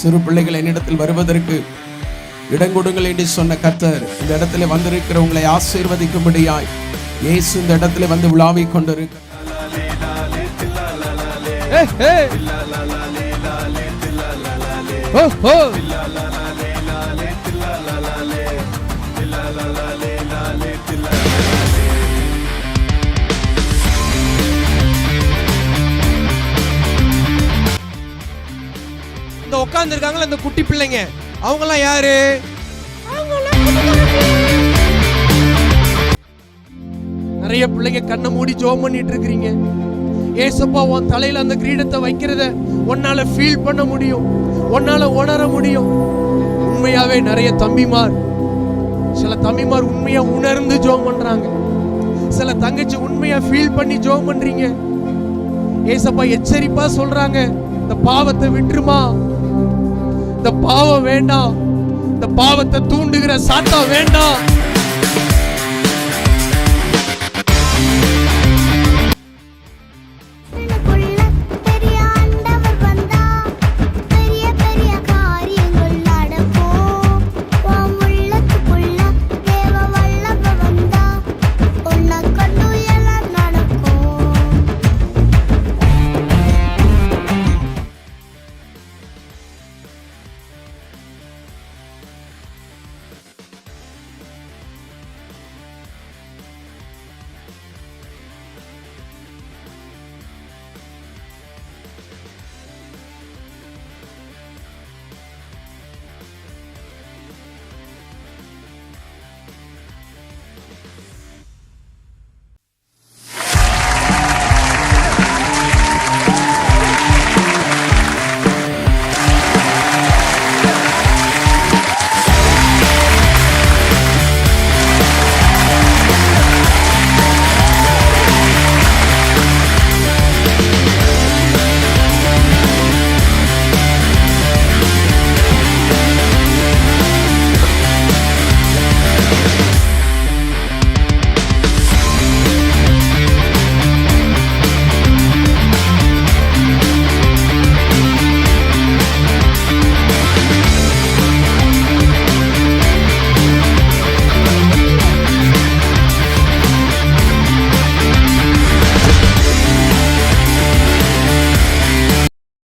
சிறு பிள்ளைகள் என்னிடத்தில் வருவதற்கு இடங்கொடுங்கள் என்று சொன்ன கர்த்தர் இந்த இடத்துல வந்திருக்கிற உங்களை ஆசீர்வதிக்கும்படியாய் இயேசு இந்த இடத்துல வந்து உலாவிக் கொண்டிருக்க இந்த உட்கார்ந்து இருக்காங்களா இந்த குட்டி பிள்ளைங்க, அவங்கெல்லாம் யாரு? நிறைய பிள்ளைங்க கண்ணை மூடி ஜெபம் பண்ணிட்டு இருக்கீங்க. ஏசப்பா உன் தலையில அந்த கிரீடத்தை வைக்கிறத உன்னால ஃபீல் பண்ண முடியும், உன்னால உணர முடியும். உண்மையாவே நிறைய தம்பிமார், சில தம்பிமார் உண்மையா உணர்ந்து ஜெபம் பண்றாங்க. சில தங்கச்சி உண்மையா ஃபீல் பண்ணி ஜெபம் பண்றீங்க. ஏசப்பா எச்சரிப்பா சொல்றாங்க, இந்த பாவத்தை விட்டுருமா, இந்த பாவம் வேண்டாம், இந்த பாவத்தை தூண்டுகிற சாத்தா வேண்டாம்.